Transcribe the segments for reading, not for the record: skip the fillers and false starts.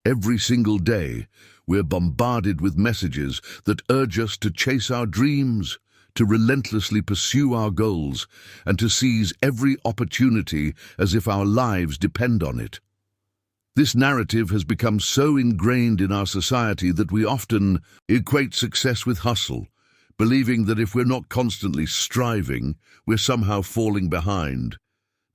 Every single day, we're bombarded with messages that urge us to chase our dreams, to relentlessly pursue our goals, and to seize every opportunity as if our lives depend on it. This narrative has become so ingrained in our society that we often equate success with hustle, believing that if we're not constantly striving, we're somehow falling behind.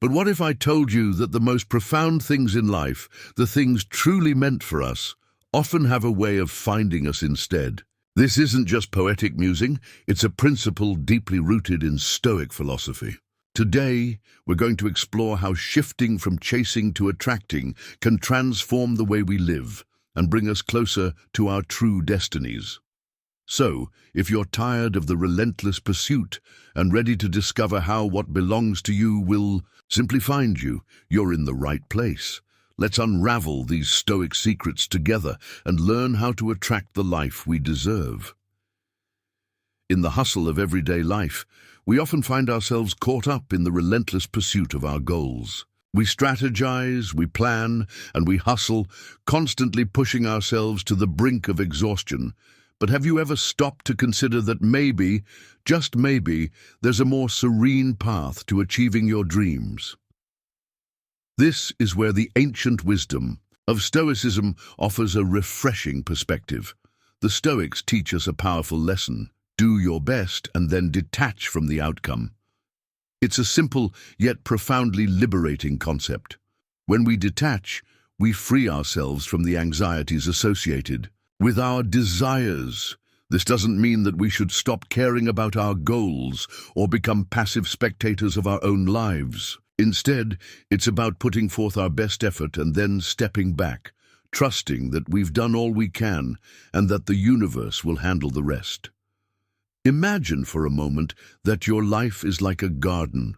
But what if I told you that the most profound things in life, the things truly meant for us, often have a way of finding us instead? This isn't just poetic musing, it's a principle deeply rooted in Stoic philosophy. Today, we're going to explore how shifting from chasing to attracting can transform the way we live and bring us closer to our true destinies. So, if you're tired of the relentless pursuit and ready to discover how what belongs to you will simply find you, you're in the right place. Let's unravel these Stoic secrets together and learn how to attract the life we deserve. In the hustle of everyday life, we often find ourselves caught up in the relentless pursuit of our goals. We strategize, we plan, and we hustle, constantly pushing ourselves to the brink of exhaustion. But have you ever stopped to consider that maybe, just maybe, there's a more serene path to achieving your dreams? This is where the ancient wisdom of Stoicism offers a refreshing perspective. The Stoics teach us a powerful lesson: do your best and then detach from the outcome. It's a simple yet profoundly liberating concept. When we detach, we free ourselves from the anxieties associated with our desires. This doesn't mean that we should stop caring about our goals or become passive spectators of our own lives. Instead, it's about putting forth our best effort and then stepping back, trusting that we've done all we can and that the universe will handle the rest. Imagine for a moment that your life is like a garden.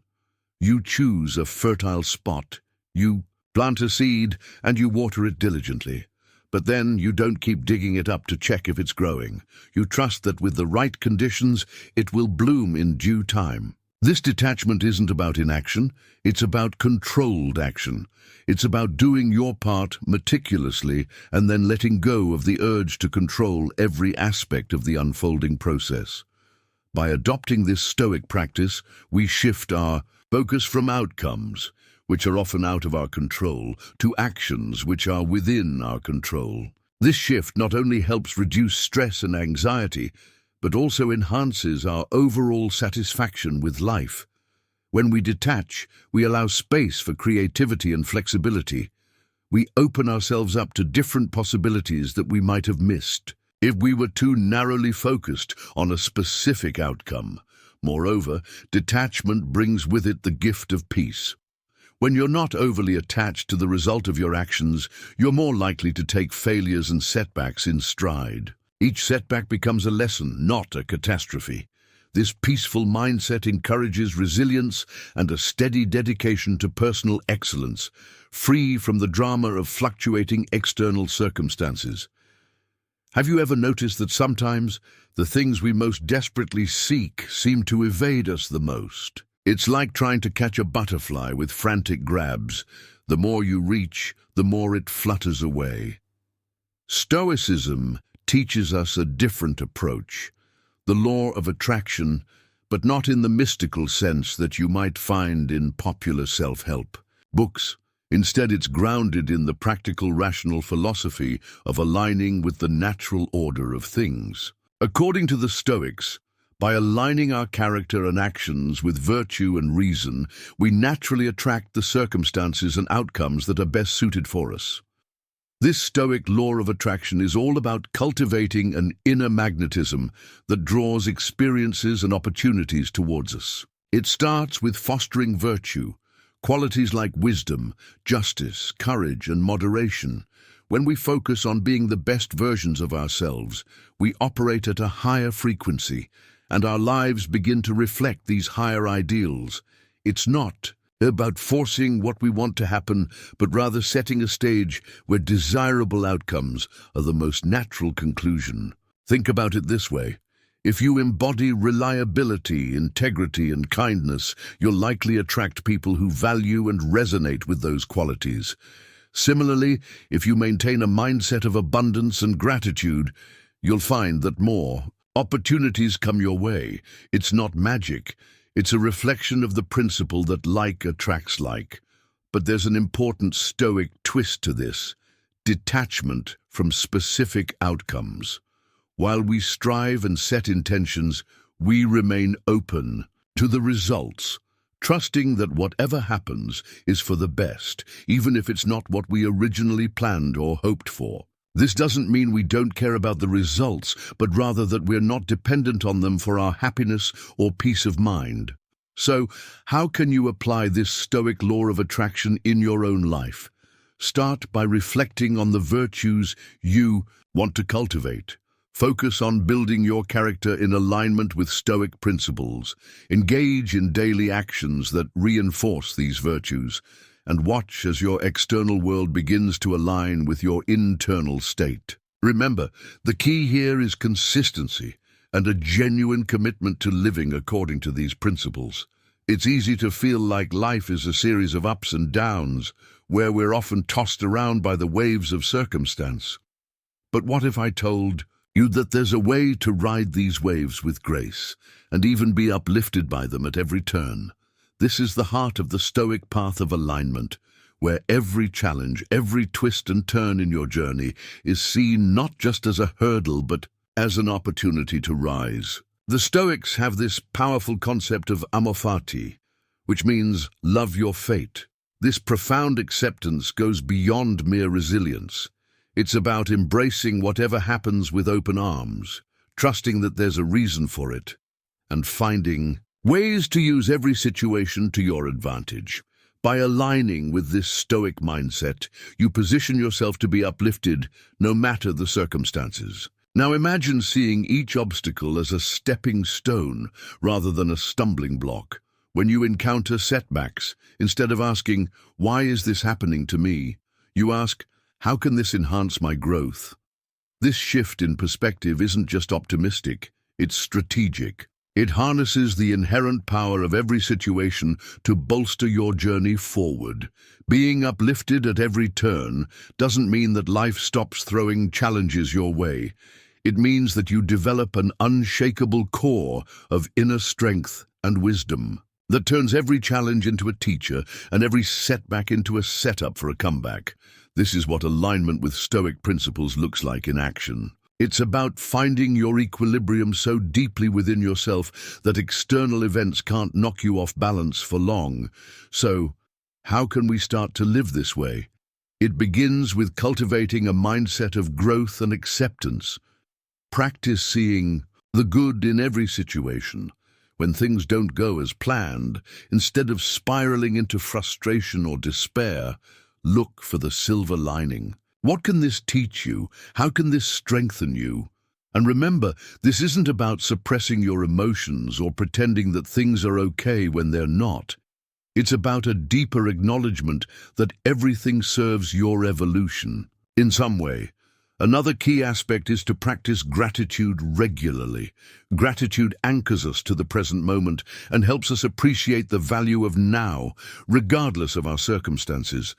You choose a fertile spot, you plant a seed, and you water it diligently. But then you don't keep digging it up to check if it's growing. You trust that with the right conditions, it will bloom in due time. This detachment isn't about inaction, it's about controlled action. It's about doing your part meticulously and then letting go of the urge to control every aspect of the unfolding process. By adopting this Stoic practice, we shift our focus from outcomes, which are often out of our control, to actions which are within our control. This shift not only helps reduce stress and anxiety, but also enhances our overall satisfaction with life. When we detach, we allow space for creativity and flexibility. We open ourselves up to different possibilities that we might have missed if we were too narrowly focused on a specific outcome. Moreover, detachment brings with it the gift of peace. When you're not overly attached to the result of your actions, you're more likely to take failures and setbacks in stride. Each setback becomes a lesson, not a catastrophe. This peaceful mindset encourages resilience and a steady dedication to personal excellence, free from the drama of fluctuating external circumstances. Have you ever noticed that sometimes the things we most desperately seek seem to evade us the most? It's like trying to catch a butterfly with frantic grabs. The more you reach, the more it flutters away. Stoicism teaches us a different approach, the law of attraction, but not in the mystical sense that you might find in popular self-help books. Instead, it's grounded in the practical, rational philosophy of aligning with the natural order of things. According to the Stoics, by aligning our character and actions with virtue and reason, we naturally attract the circumstances and outcomes that are best suited for us. This Stoic law of attraction is all about cultivating an inner magnetism that draws experiences and opportunities towards us. It starts with fostering virtue, qualities like wisdom, justice, courage, and moderation. When we focus on being the best versions of ourselves, we operate at a higher frequency, and our lives begin to reflect these higher ideals. It's not about forcing what we want to happen, but rather setting a stage where desirable outcomes are the most natural conclusion. Think about it this way. If you embody reliability, integrity, and kindness, you'll likely attract people who value and resonate with those qualities. Similarly, if you maintain a mindset of abundance and gratitude, you'll find that more opportunities come your way. It's not magic. It's a reflection of the principle that like attracts like. But there's an important stoic twist to this: detachment from specific outcomes. While we strive and set intentions, we remain open to the results, trusting that whatever happens is for the best, even if it's not what we originally planned or hoped for. This doesn't mean we don't care about the results, but rather that we're not dependent on them for our happiness or peace of mind. So, how can you apply this stoic law of attraction in your own life? Start by reflecting on the virtues you want to cultivate. Focus on building your character in alignment with stoic principles. Engage in daily actions that reinforce these virtues, and watch as your external world begins to align with your internal state. Remember, the key here is consistency and a genuine commitment to living according to these principles. It's easy to feel like life is a series of ups and downs, where we're often tossed around by the waves of circumstance. But what if I told you that there's a way to ride these waves with grace, and even be uplifted by them at every turn? This is the heart of the stoic path of alignment, where every challenge, every twist and turn in your journey is seen not just as a hurdle, but as an opportunity to rise. The Stoics have this powerful concept of amor fati, which means love your fate. This profound acceptance goes beyond mere resilience. It's about embracing whatever happens with open arms, trusting that there's a reason for it, and finding ways to use every situation to your advantage. By aligning with this stoic mindset, you position yourself to be uplifted no matter the circumstances. Now imagine seeing each obstacle as a stepping stone rather than a stumbling block. When you encounter setbacks, instead of asking, "Why is this happening to me?" you ask, "How can this enhance my growth?" This shift in perspective isn't just optimistic, it's strategic. It harnesses the inherent power of every situation to bolster your journey forward. Being uplifted at every turn doesn't mean that life stops throwing challenges your way. It means that you develop an unshakable core of inner strength and wisdom that turns every challenge into a teacher and every setback into a setup for a comeback. This is what alignment with Stoic principles looks like in action. It's about finding your equilibrium so deeply within yourself that external events can't knock you off balance for long. So, how can we start to live this way? It begins with cultivating a mindset of growth and acceptance. Practice seeing the good in every situation. When things don't go as planned, instead of spiraling into frustration or despair, look for the silver lining. What can this teach you? How can this strengthen you? And remember, this isn't about suppressing your emotions or pretending that things are okay when they're not. It's about a deeper acknowledgement that everything serves your evolution in some way. Another key aspect is to practice gratitude regularly. Gratitude anchors us to the present moment and helps us appreciate the value of now, regardless of our circumstances.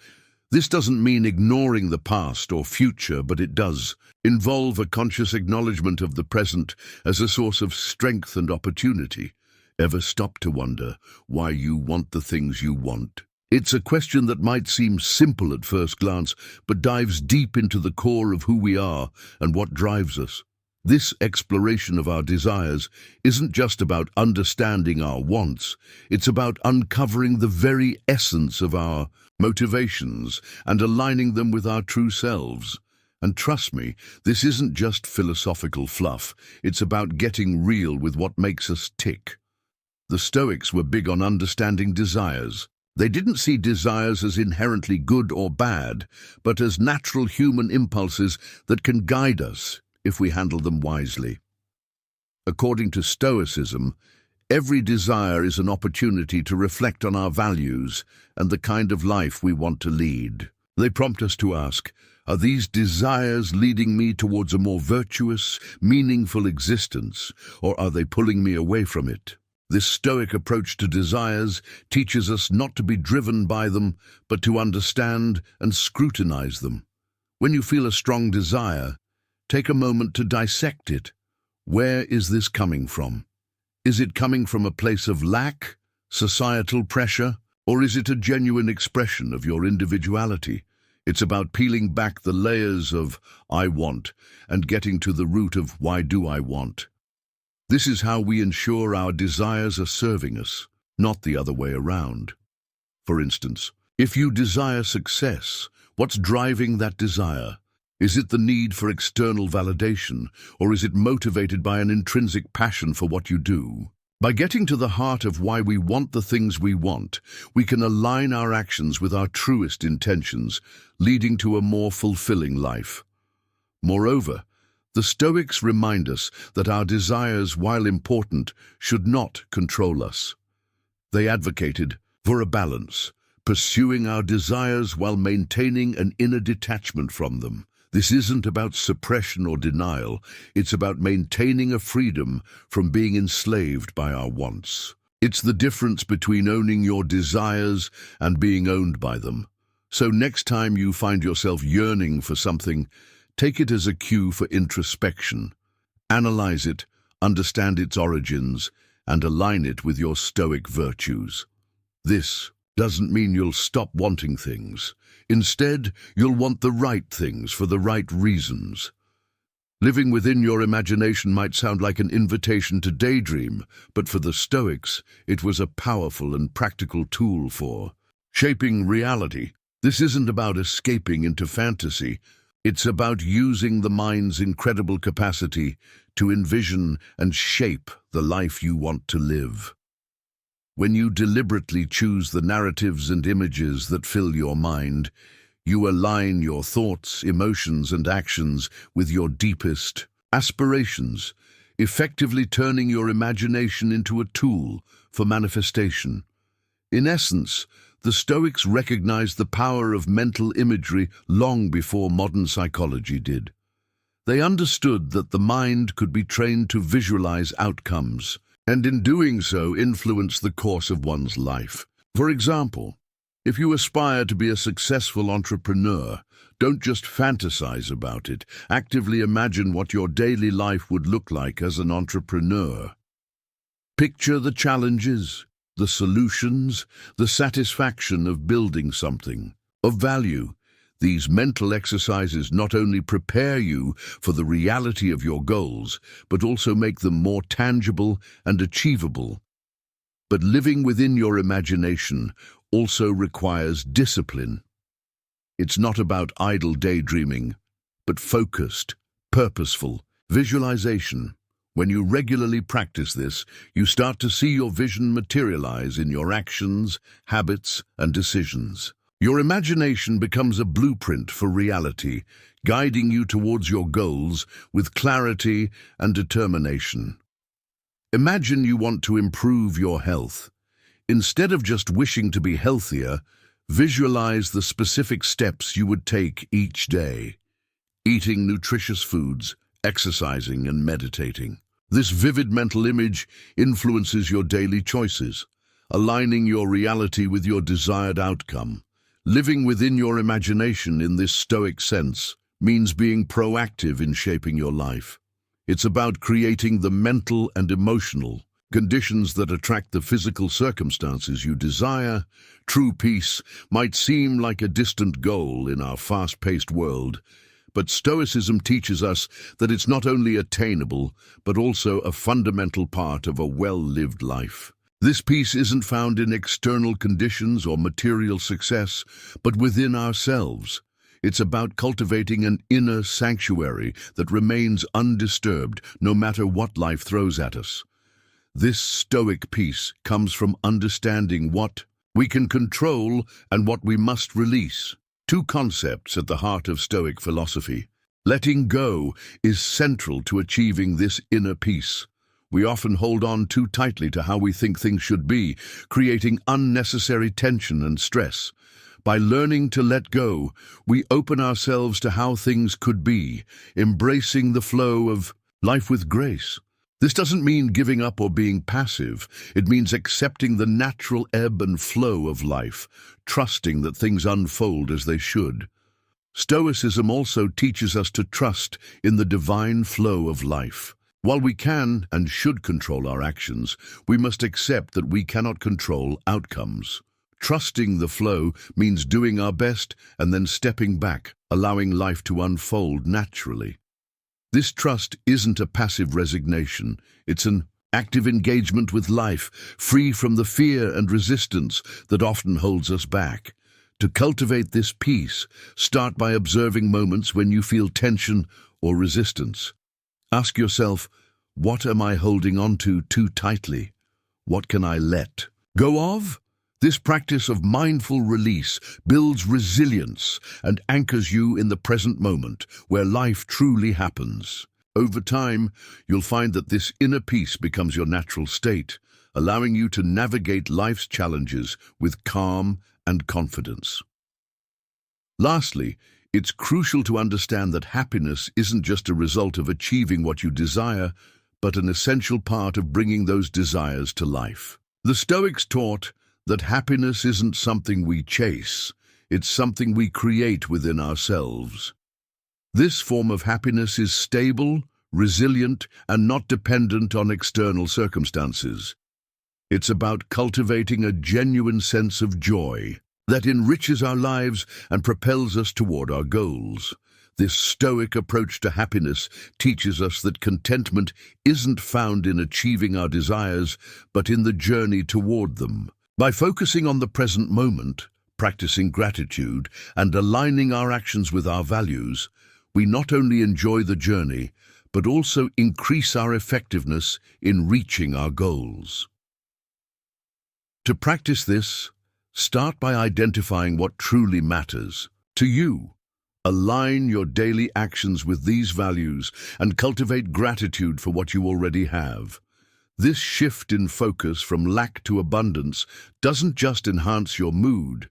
This doesn't mean ignoring the past or future, but it does involve a conscious acknowledgement of the present as a source of strength and opportunity. Ever stop to wonder why you want the things you want? It's a question that might seem simple at first glance, but dives deep into the core of who we are and what drives us. This exploration of our desires isn't just about understanding our wants, it's about uncovering the very essence of our motivations and aligning them with our true selves. And trust me, this isn't just philosophical fluff, it's about getting real with what makes us tick. The Stoics were big on understanding desires. They didn't see desires as inherently good or bad, but as natural human impulses that can guide us if we handle them wisely. According to Stoicism, every desire is an opportunity to reflect on our values and the kind of life we want to lead. They prompt us to ask, are these desires leading me towards a more virtuous, meaningful existence, or are they pulling me away from it? This stoic approach to desires teaches us not to be driven by them, but to understand and scrutinize them. When you feel a strong desire, take a moment to dissect it. Where is this coming from? Is it coming from a place of lack, societal pressure, or is it a genuine expression of your individuality? It's about peeling back the layers of "I want" and getting to the root of "Why do I want?" This is how we ensure our desires are serving us, not the other way around. For instance, if you desire success, what's driving that desire? Is it the need for external validation, or is it motivated by an intrinsic passion for what you do? By getting to the heart of why we want the things we want, we can align our actions with our truest intentions, leading to a more fulfilling life. Moreover, the Stoics remind us that our desires, while important, should not control us. They advocated for a balance, pursuing our desires while maintaining an inner detachment from them. This isn't about suppression or denial, it's about maintaining a freedom from being enslaved by our wants. It's the difference between owning your desires and being owned by them. So next time you find yourself yearning for something, take it as a cue for introspection. Analyze it, understand its origins, and align it with your Stoic virtues. This doesn't mean you'll stop wanting things. Instead, you'll want the right things for the right reasons. Living within your imagination might sound like an invitation to daydream, but for the Stoics, it was a powerful and practical tool for shaping reality. This isn't about escaping into fantasy. It's about using the mind's incredible capacity to envision and shape the life you want to live. When you deliberately choose the narratives and images that fill your mind, you align your thoughts, emotions, and actions with your deepest aspirations, effectively turning your imagination into a tool for manifestation. In essence, the Stoics recognized the power of mental imagery long before modern psychology did. They understood that the mind could be trained to visualize outcomes, and in doing so influence the course of one's life. For example, if you aspire to be a successful entrepreneur, don't just fantasize about it. Actively imagine what your daily life would look like as an entrepreneur. Picture the challenges, the solutions, the satisfaction of building something of value. These mental exercises not only prepare you for the reality of your goals, but also make them more tangible and achievable. But living within your imagination also requires discipline. It's not about idle daydreaming, but focused, purposeful visualization. When you regularly practice this, you start to see your vision materialize in your actions, habits, and decisions. Your imagination becomes a blueprint for reality, guiding you towards your goals with clarity and determination. Imagine you want to improve your health. Instead of just wishing to be healthier, visualize the specific steps you would take each day. Eating nutritious foods, exercising, and meditating. This vivid mental image influences your daily choices, aligning your reality with your desired outcome. Living within your imagination in this Stoic sense means being proactive in shaping your life. It's about creating the mental and emotional conditions that attract the physical circumstances you desire. True peace might seem like a distant goal in our fast-paced world, but Stoicism teaches us that it's not only attainable, but also a fundamental part of a well-lived life. This peace isn't found in external conditions or material success, but within ourselves. It's about cultivating an inner sanctuary that remains undisturbed no matter what life throws at us. This Stoic peace comes from understanding what we can control and what we must release. Two concepts at the heart of Stoic philosophy. Letting go is central to achieving this inner peace. We often hold on too tightly to how we think things should be, creating unnecessary tension and stress. By learning to let go, we open ourselves to how things could be, embracing the flow of life with grace. This doesn't mean giving up or being passive. It means accepting the natural ebb and flow of life, trusting that things unfold as they should. Stoicism also teaches us to trust in the divine flow of life. While we can and should control our actions, we must accept that we cannot control outcomes. Trusting the flow means doing our best and then stepping back, allowing life to unfold naturally. This trust isn't a passive resignation, it's an active engagement with life, free from the fear and resistance that often holds us back. To cultivate this peace, start by observing moments when you feel tension or resistance. Ask yourself, what am I holding on to too tightly? What can I let go of? This practice of mindful release builds resilience and anchors you in the present moment where life truly happens. Over time, you'll find that this inner peace becomes your natural state, allowing you to navigate life's challenges with calm and confidence. Lastly, it's crucial to understand that happiness isn't just a result of achieving what you desire, but an essential part of bringing those desires to life. The Stoics taught that happiness isn't something we chase, it's something we create within ourselves. This form of happiness is stable, resilient, and not dependent on external circumstances. It's about cultivating a genuine sense of joy that enriches our lives and propels us toward our goals. This Stoic approach to happiness teaches us that contentment isn't found in achieving our desires, but in the journey toward them. By focusing on the present moment, practicing gratitude, and aligning our actions with our values, we not only enjoy the journey, but also increase our effectiveness in reaching our goals. To practice this, start by identifying what truly matters to you. Align your daily actions with these values and cultivate gratitude for what you already have. This shift in focus from lack to abundance doesn't just enhance your mood,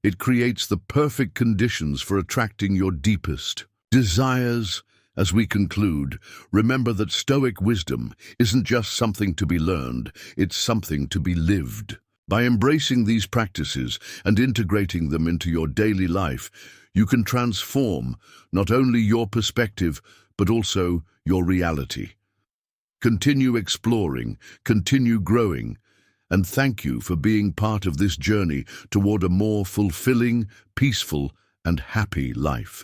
it creates the perfect conditions for attracting your deepest desires. As we conclude, remember that Stoic wisdom isn't just something to be learned, it's something to be lived. By embracing these practices and integrating them into your daily life, you can transform not only your perspective, but also your reality. Continue exploring, continue growing, and thank you for being part of this journey toward a more fulfilling, peaceful, and happy life.